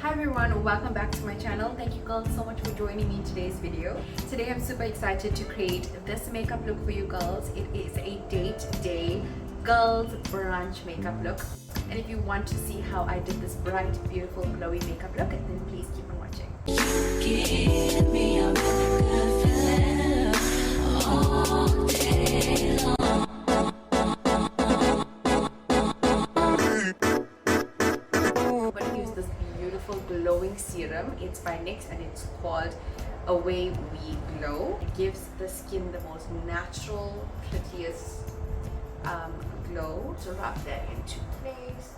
Hi everyone, welcome back to my channel. Thank you girls so much for joining me in today's video. Today I'm super excited to create this makeup look for you girls. It is a date day girls brunch makeup look. And if you want to see how I did this bright, beautiful, glowy makeup look, then please keep on watching. Give me a good feeling all day long. Glowing serum. It's by Nyx and it's called Away We Glow. It gives the skin the most natural, prettiest glow. So rub that into place.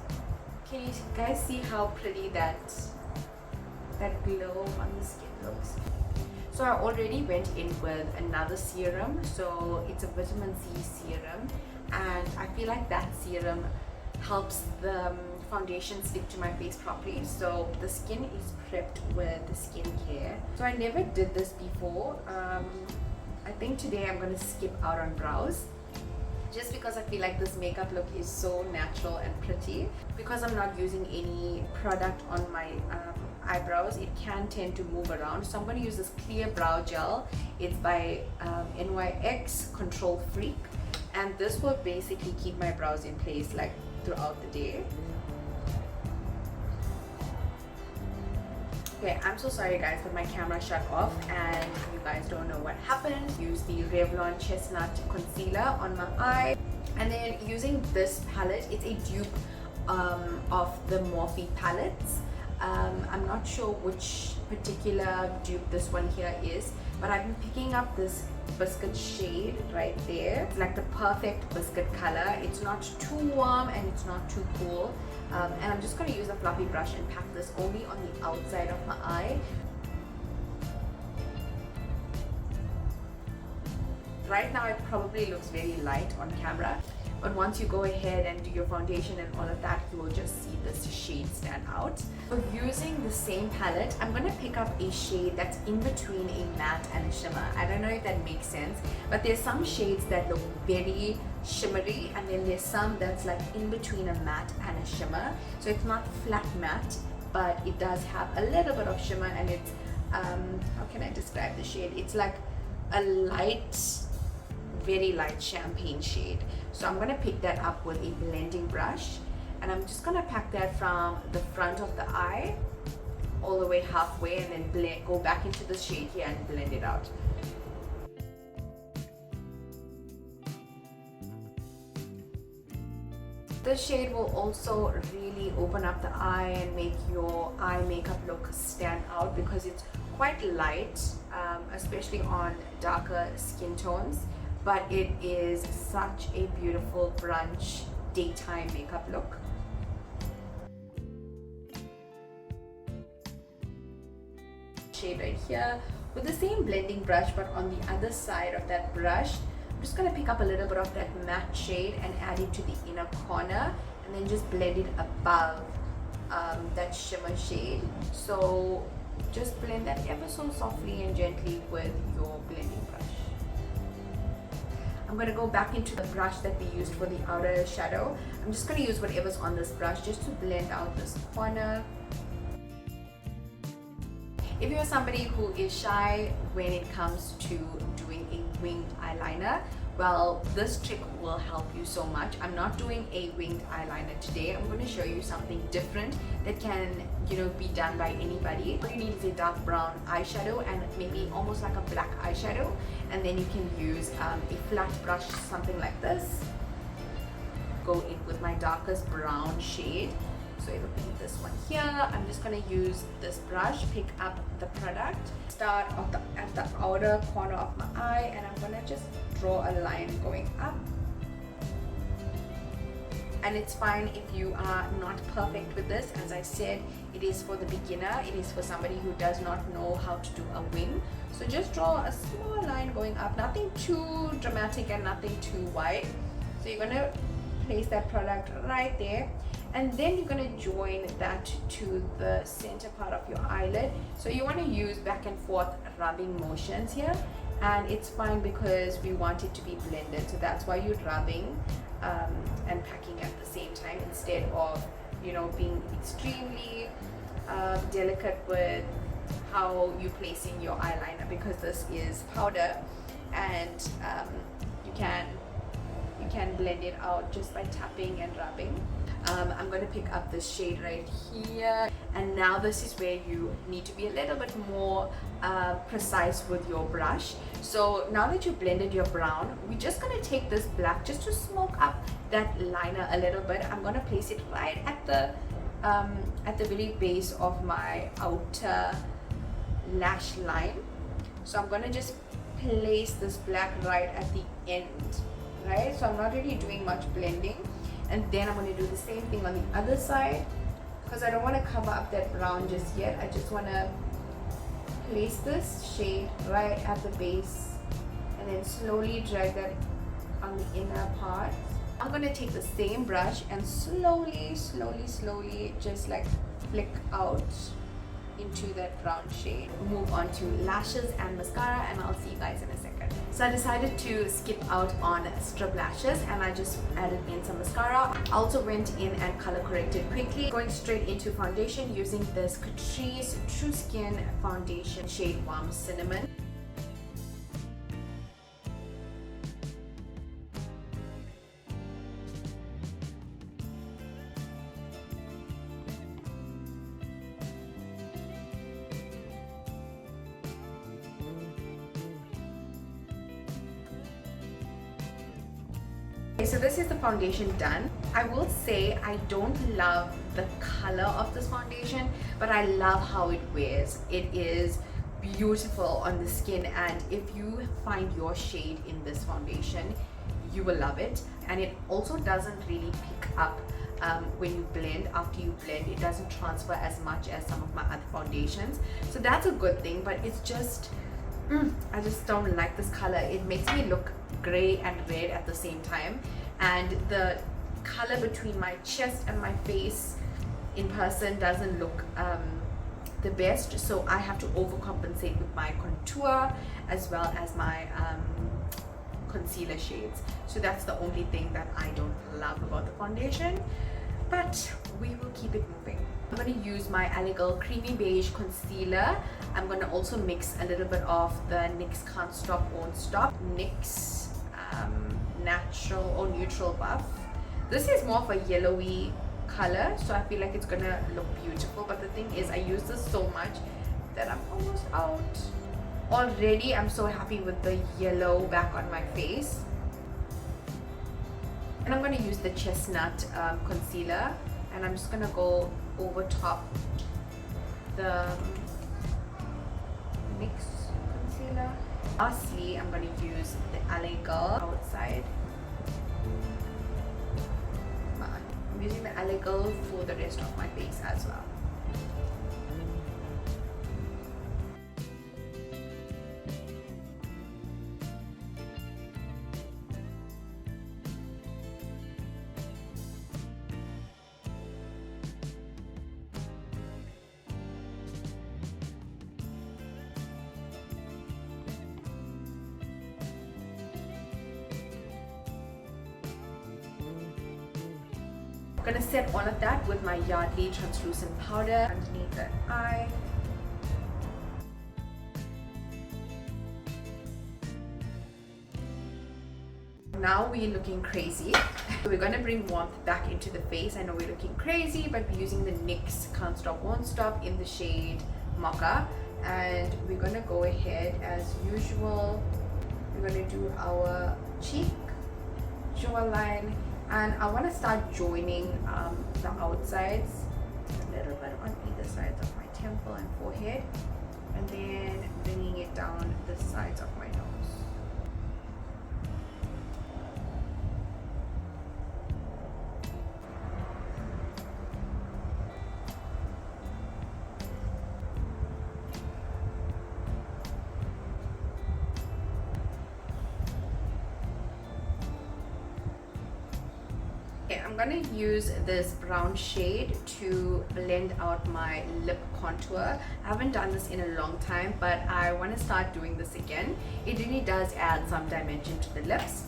Can you guys see how pretty that glow on the skin looks? So I already went in with another serum. So it's a vitamin C serum, and I feel like that serum helps the foundation stick to my face properly, so the skin is prepped with the skincare. So I never did this before. I think today I'm going to skip out on brows just because I feel like this makeup look is so natural and pretty. Because I'm not using any product on my eyebrows, it can tend to move around, so I'm going to use this clear brow gel. It's by Nyx Control Freak, and this will basically keep my brows in place like throughout the day. Okay, I'm so sorry guys, but my camera shut off and you guys don't know what happened. Use the Revlon Chestnut Concealer on my eye, and then using this palette, it's a dupe of the Morphe palettes. I'm not sure which particular dupe this one here is, but I've been picking up this biscuit shade right there. It's like the perfect biscuit color. It's not too warm and it's not too cool. And I'm just going to use a fluffy brush and pack this only on the outside of my eye. Right now it probably looks very light on camera, but once you go ahead and do your foundation and all of that, you will just see this shade stand out. So using the same palette, I'm going to pick up a shade that's in between a matte and a shimmer. I don't know if that makes sense, but there's some shades that look very shimmery, and then there's some that's like in between a matte and a shimmer. So it's not flat matte, but it does have a little bit of shimmer, and it's how can I describe the shade? It's like a light, very light champagne shade. So I'm going to pick that up with a blending brush, and I'm just going to pack that from the front of the eye all the way halfway, and then go back into the shade here and blend it out. This shade will also really open up the eye and make your eye makeup look stand out because it's quite light, especially on darker skin tones. But it is such a beautiful brunch daytime makeup look. Shade right here with the same blending brush, but on the other side of that brush, I'm just going to pick up a little bit of that matte shade and add it to the inner corner, and then just blend it above that shimmer shade. So just blend that ever so softly and gently with your blending brush. I'm going to go back into the brush that we used for the outer shadow. I'm just going to use whatever's on this brush just to blend out this corner. If you're somebody who is shy when it comes to doing a winged eyeliner, well, this trick will help you so much. I'm not doing a winged eyeliner today. I'm going to show you something different that can, be done by anybody. All you need is a dark brown eyeshadow and maybe almost like a black eyeshadow, and then you can use a flat brush, something like this. Go in with my darkest brown shade. So it'll be this one here. I'm just going to use this brush, pick up the product, start at the outer corner of my eye, and I'm going to just draw a line going up. And it's fine if you are not perfect with this. As I said, it is for the beginner. It is for somebody who does not know how to do a wing. So just draw a small line going up, nothing too dramatic and nothing too wide. So you're going to place that product right there, and then you're going to join that to the center part of your eyelid. So you want to use back and forth rubbing motions here, and it's fine because we want it to be blended. So that's why you're rubbing and packing at the same time instead of being extremely delicate with how you're placing your eyeliner, because this is powder, and you can blend it out just by tapping and rubbing. I'm going to pick up this shade right here, and now this is where you need to be a little bit more precise with your brush. So now that you blended your brown, we're just going to take this black just to smoke up that liner a little bit. I'm going to place it right at the very base of my outer lash line. So I'm going to just place this black right at the end, right? So I'm not really doing much blending. And then I'm going to do the same thing on the other side, because I don't want to cover up that brown just yet. I just want to place this shade right at the base and then slowly drag that on the inner part. I'm going to take the same brush and slowly just like flick out into that brown shade. Move on to lashes and mascara, and I'll see you guys in a second. So I decided to skip out on strip lashes, and I just added in some mascara. I also went in and color corrected quickly, going straight into foundation using this Catrice True Skin foundation shade Warm Cinnamon. Okay, so this is the foundation done. I will say I don't love the color of this foundation, but I love how it wears. It is beautiful on the skin, and if you find your shade in this foundation, you will love it. And it also doesn't really pick up when you blend. After you blend, it doesn't transfer as much as some of my other foundations, so that's a good thing. But it's just I just don't like this color. It makes me look gray and red at the same time, and the color between my chest and my face in person doesn't look the best, so I have to overcompensate with my contour as well as my concealer shades. So that's the only thing that I don't love about the foundation, but we will keep it moving. I'm going to use my Eyeshadow Creamy Beige Concealer. I'm going to also mix a little bit of the NYX Can't Stop Won't Stop NYX Natural or Neutral Buff. This is more of a yellowy color, so I feel like it's going to look beautiful, but the thing is I use this so much that I'm almost out. Already I'm so happy with the yellow back on my face. And I'm going to use the chestnut concealer, and I'm just going to go over top the NYX concealer. Lastly, I'm going to use the LA Girl outside. I'm using the LA Girl for the rest of my face as well. I'm going to set all of that with my Yardley translucent powder underneath the eye. Now we're looking crazy. We're going to bring warmth back into the face. I know we're looking crazy, but we're using the NYX Can't Stop Won't Stop in the shade Mocha, and we're going to go ahead as usual. We're going to do our cheek, jawline, and I want to start joining the outsides a little bit on either sides of my temple and forehead, and then bringing it down the sides of my nose. Okay, I'm gonna use this brown shade to blend out my lip contour. I haven't done this in a long time, but I want to start doing this again. It really does add some dimension to the lips.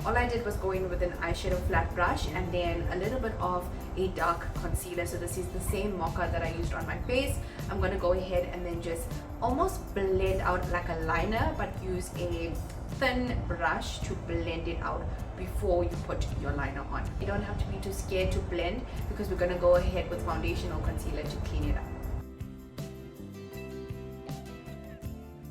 All I did was go in with an eyeshadow flat brush and then a little bit of a dark concealer. So this is the same mocha that I used on my face. I'm going to go ahead and then just almost blend out like a liner, but use a thin brush to blend it out before you put your liner on. You don't have to be too scared to blend, because we're going to go ahead with foundation or concealer to clean it up.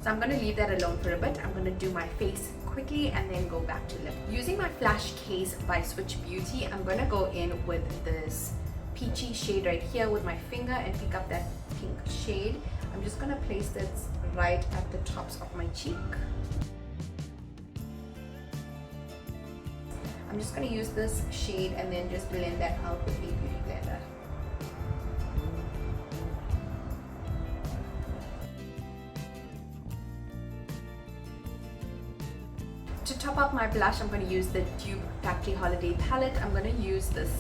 So I'm going to leave that alone for a bit. I'm going to do my face quickly and then go back to lip. Using my Flash Case by Switch Beauty, I'm going to go in with this peachy shade right here with my finger and pick up that pink shade. I'm just going to place this right at the tops of my cheek. I'm just going to use this shade and then just blend that out with a beauty blender. To top up my blush, I'm going to use the Dupe Factory Holiday palette. I'm going to use this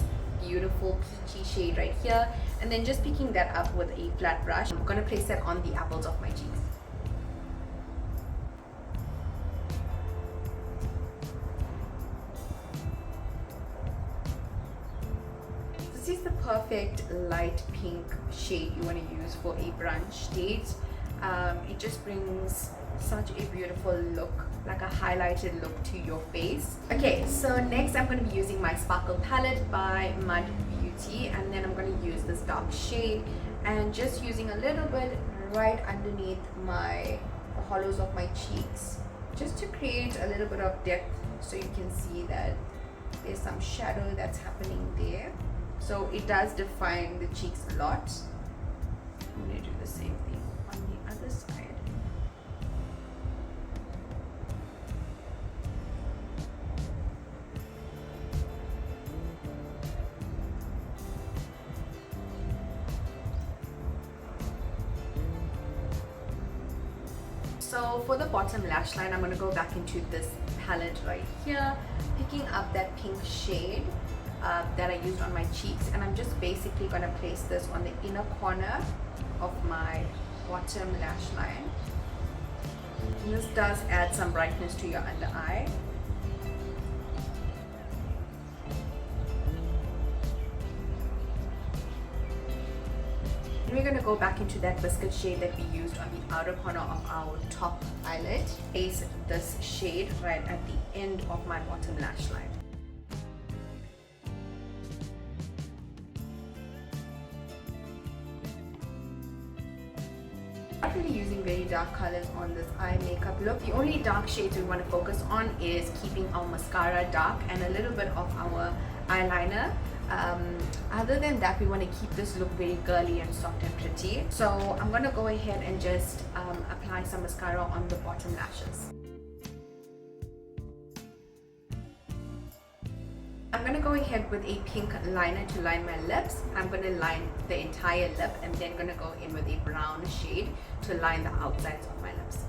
beautiful peachy shade right here, and then just picking that up with a flat brush. I'm going to place that on the apples of my cheeks. This is the perfect light pink shade you want to use for a brunch date. It just brings such a beautiful look, like a highlighted look to your face. Okay, so next I'm going to be using my Sparkle palette by Mud Beauty, and then I'm going to use this dark shade and just using a little bit right underneath the hollows of my cheeks, just to create a little bit of depth, so you can see that there's some shadow that's happening there. So it does define the cheeks a lot. I'm going to do the same thing on the other side. So for the bottom lash line, I'm going to go back into this palette right here, picking up that pink shade that I used on my cheeks, and I'm just basically going to place this on the inner corner of my bottom lash line. And this does add some brightness to your under eye. We're going to go back into that biscuit shade that we used on the outer corner of our top eyelid. Place this shade right at the end of my bottom lash line. Not really using very dark colors on this eye makeup look. The only dark shades we want to focus on is keeping our mascara dark and a little bit of our eyeliner. Other than that, we want to keep this look very girly and soft and pretty. So I'm going to go ahead and just apply some mascara on the bottom lashes. I'm going to go ahead with a pink liner to line my lips. I'm going to line the entire lip and then going to go in with a brown shade to line the outsides of my lips.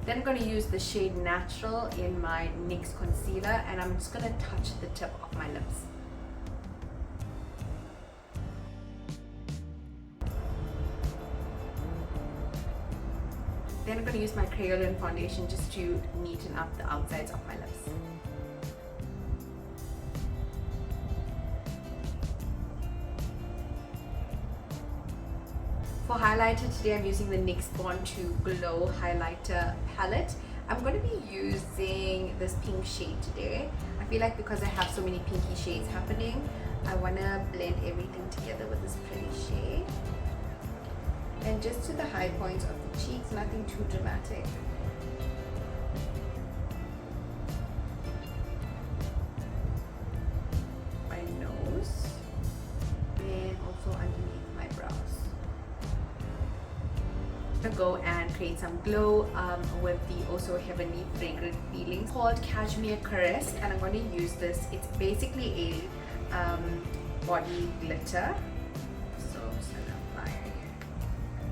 Then I'm going to use the shade Natural in my NYX Concealer, and I'm just going to touch the tip of my lips. Then I'm going to use my Grail foundation just to neaten up the outsides of my lips. For highlighter today, I'm using the NYX Born to Glow highlighter palette. I'm going to be using this pink shade today. I feel like because I have so many pinky shades happening, I want to blend everything together with this pretty shade. And just to the high points of the cheeks, nothing too dramatic. My nose, and also underneath my brows. Go and create some glow with the also heavenly fragrant feeling called Cashmere Caress, and I'm going to use this. It's basically a body glitter. So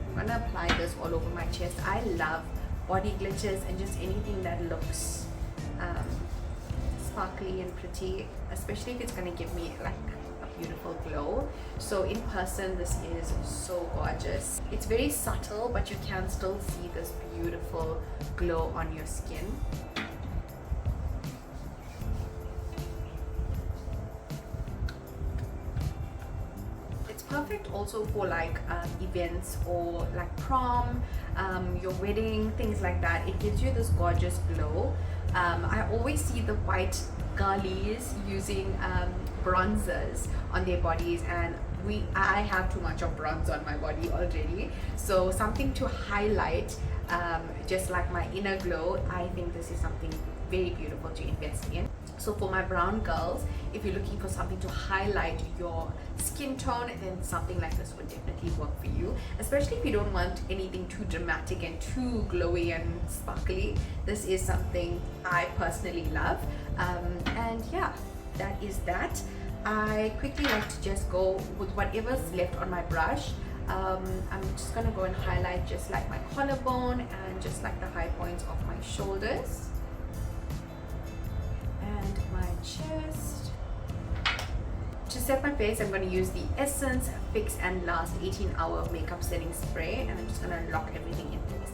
I'm gonna apply this all over my chest. I love body glitters and just anything that looks sparkly and pretty, especially if it's gonna give me like a beautiful glow. So in person, this is so gorgeous. It's very subtle, but you can still see this beautiful glow on your skin. Perfect also for like events or like prom, your wedding, things like that. It gives you this gorgeous glow. I always see the white girlies using bronzers on their bodies, and I have too much of bronze on my body already, so something to highlight just like my inner glow. I think this is something very beautiful to invest in. So for my brown girls, if you're looking for something to highlight your skin tone, then something like this would definitely work for you, especially if you don't want anything too dramatic and too glowy and sparkly. This is something I personally love. And yeah, that is that. I quickly like to just go with whatever's left on my brush. I'm just gonna go and highlight just like my collarbone and just like the high points of my shoulders and my chest. To set my face, I'm going to use the Essence Fix and Last 18-hour makeup setting spray, and I'm just going to lock everything in place.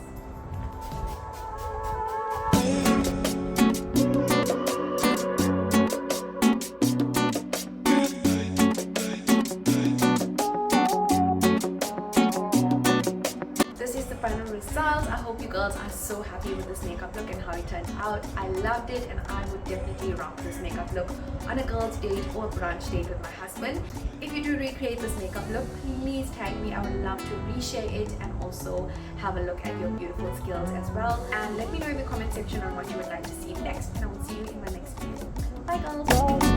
I hope you girls are so happy with this makeup look and how it turned out. I loved it, and I would definitely rock this makeup look on a girl's date or a brunch date with my husband. If you do recreate this makeup look, please tag me. I would love to reshare it and also have a look at your beautiful skills as well. And let me know in the comment section on what you would like to see next, and I will see you in my next video. Bye girls!